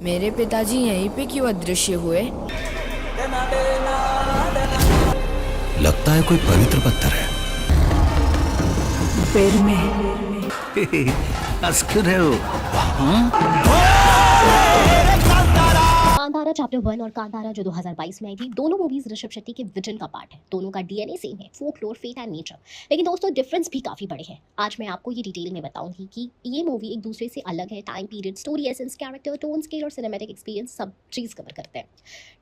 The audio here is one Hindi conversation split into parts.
मेरे पिताजी यहीं पे क्यों अदृश्य हुए? लगता है कोई पवित्र पत्थर है। पैर में हंस क्यों रहे हो? कांतारा चैप्टर 1 और कांतारा जो 2022 में आई थी, दोनों मूवीज ऋषभ शेट्टी के विजन का पार्ट है। दोनों का डीएनए सेम है, फोकलोर, फेट एंड नेचर। लेकिन दोस्तों डिफरेंस भी काफी बड़े हैं। आज मैं आपको ये डिटेल में बताऊंगी कि ये मूवी एक दूसरे से अलग है। Time period, story essence, character, tone scale और सिनेमैटिक एक्सपीरियंस सब चीज कवर करते हैं।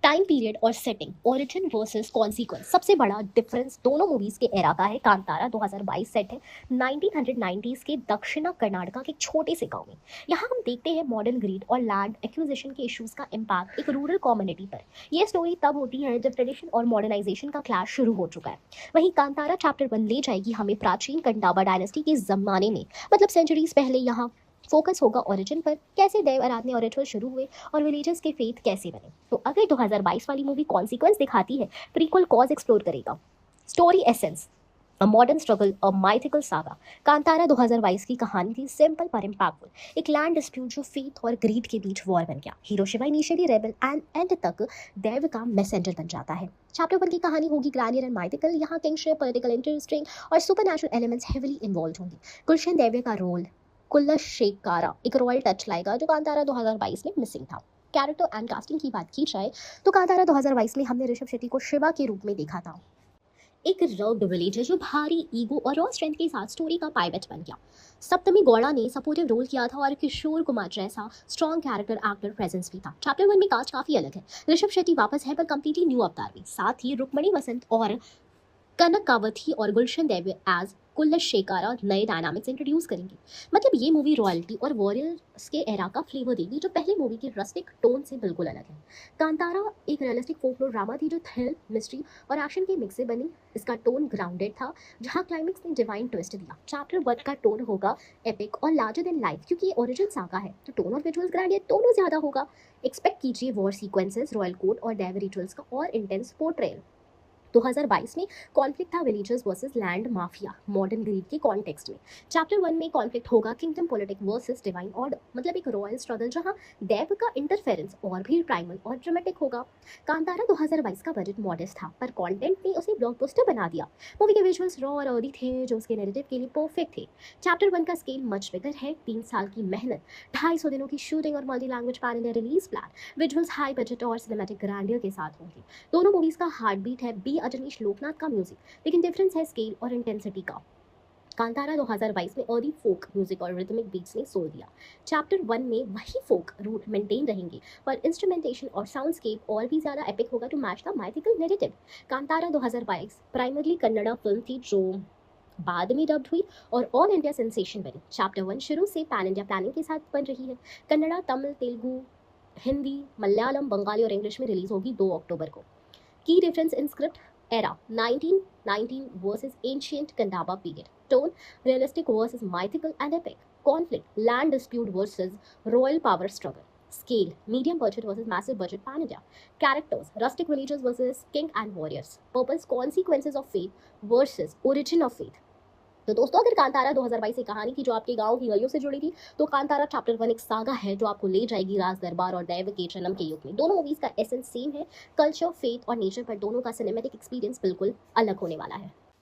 टाइम पीरियड और सेटिंग, ओरिजिन वर्सेस कॉन्सिक्वेंस। सबसे बड़ा डिफरेंस दोनों मूवीज के एरा का है। कांतारा 2022 सेट है 1990s के दक्षिण कर्नाटका के एक छोटे से गांव में। यहाँ हम देखते हैं मॉडर्न ग्रीड और लैंड एक्विजिशन के इश्यूज का इम्पैक्ट एक रूरल कम्युनिटी पर। यह स्टोरी तब होती है जब ट्रेडिशन और मॉडर्नाइजेशन का क्लैश शुरू हो चुका है। वहीं कांतारा चैप्टर 1 ले जाएगी हमें प्राचीन कंडाबा डायनेस्टी के जमाने में, मतलब सेंचुरीज पहले। यहाँ फोकस होगा ओरिजिन पर, कैसे देव आराधना और रिचुअल शुरू हुए और विलेजर्स के फेथ कैसे बने। तो अगर 2022 वाली मूवी कॉन्सिक्वेंस दिखाती है, प्रीक्वल कॉज एक्सप्लोर करेगा। Story essence, a modern struggle, a mythical saga. Kantara 2022 की कहानी थी सिंपल पर इम्पैक्टफुल। एक लैंड डिस्प्यूट जो फेथ और ग्रीड के बीच वॉर बन गया। Hero Shiva initially rebel and and तक देव का मैसेंजर बन जाता है। चैप्टर 1 की कहानी होगी ग्रैंडियर एंड माइथिकल। यहाँ किंगशिप, पॉलिटिकल इंटरेस्टिंग और सुपरनैचुरल एलिमेंट्स हेवीली इन्वॉल्व होंगे। गुलशन देव का रोल कुल्लशेखकारा एक रॉयल टच लाएगा जो कांतारा 2022 में मिसिंग था। कैरेक्टर एंड कास्टिंग की बात की जाए तो कांतारा 2022 में हमने ऋषभ शेट्टी को शिवा के रूप में देखा था, एक रग्ड विलेजर जो भारी ईगो और रॉ स्ट्रेंथ के साथ स्टोरी का पाइवट बन गया। सप्तमी गौड़ा ने सपोर्टिव रोल किया था और किशोर कुमार जैसा स्ट्रॉन्ग कैरेक्टर एक्टर प्रेजेंस भी था। चैप्टर 1 में कास्ट काफी अलग है। ऋषभ शेट्टी वापस है पर कंप्लीटली न्यू अवतार में। साथ ही रुक्मणी वसंत और कनक कावथी और गुलशन देव एज कुल्लशेखकारा नए डायनामिक्स इंट्रोड्यूस करेंगे। मतलब ये मूवी रॉयल्टी और वॉरियर्स के एरा का फ्लेवर देगी जो पहले मूवी की रस्टिक टोन से बिल्कुल अलग है। कांतारा एक रियलिस्टिक फोकलोर ड्रामा थी जो थ्रिल, मिस्ट्री और एक्शन के मिक्स से बनी। इसका टोन ग्राउंडेड था जहाँ क्लाइमेक्स ने डिवाइन ट्विस्ट दिया। चैप्टर 1 का टोन होगा एपिक और लार्जर देन लाइफ, क्योंकि ये ओरिजिन सागा है तो टोन और विजुअल्स ग्रैंडियर दोनों ज्यादा होगा। एक्सपेक्ट कीजिए वॉर सीक्वेंसेस, रॉयल कोड और देव रिचुअल्स का और इंटेंस पोर्ट्रेयल। 2022 में कॉन्फ्लिक्ट था villagers versus land mafia modern greed के कॉन्टेक्स्ट में। चैप्टर 1 में कॉन्फ्लिक्ट होगा kingdom politic versus divine order, मतलब एक रॉयल स्ट्रगल जहां देव का इंटरफेरेंस और भी प्राइमल और ड्रामेटिक होगा। कांतारा 2022 का बजट मॉडेस्ट था पर कंटेंट ने उसे ब्लॉकबस्टर बना दिया। मूवी के विजुअल्स रॉ और अर्ली थे जो उसके नैरेटिव के लिए परफेक्ट थे। चैप्टर 1 का स्केल मच बिगर है। 3 साल की मेहनत, 250 दिनों की शूटिंग और multi language pan India release plan. Visuals high budget और सिनेमैटिक ग्रैंडियर के साथ होंगे। दोनों मूवीज का हार्ट बीट है बी अजनीश लोकनाथ का म्यूजिक, लेकिन डिफरेंस है स्केल और इंटेंसिटी का। कांतारा 2022 में अर्ली फोक म्यूजिक और रिदमिक बीट्स ने सोल दिया। चैप्टर 1 में वही फोक रूट मेंटेन रहेंगे पर इंस्ट्रूमेंटेशन और साउंडस्केप और भी ज्यादा एपिक होगा to match the mythical narrative. Kantara 2022 primarily Kannada film थी जो बाद में डब्ड हुई और ऑल इंडिया सेंसेशन बनी। चैप्टर 1 शुरू से पैन इंडिया प्लानिंग के साथ बन रही है। कन्नड़ा, तमिल, तेलुगु, हिंदी, मलयालम, बंगाली और इंग्लिश में रिलीज होगी 2 अक्टूबर को। की difference in script, era 1919 versus ancient Kandaba period. Tone, realistic versus mythical and epic. Conflict, land dispute versus royal power struggle. Scale, medium budget versus massive budget pan India. Characters, rustic villagers versus king and warriors. Purpose, consequences of faith versus origin of faith. तो दोस्तों अगर कांतारा 2022 की कहानी की जो आपके गांव की गलियों से जुड़ी थी, तो कांतारा चैप्टर 1 एक सागा है जो आपको ले जाएगी राज दरबार और दैव के जन्म के युग में। दोनों मूवीज का एसेंस सेम है। कल्चर, फेथ और नेचर पर दोनों का सिनेमैटिक एक्सपीरियंस बिल्कुल अलग होने वाला है।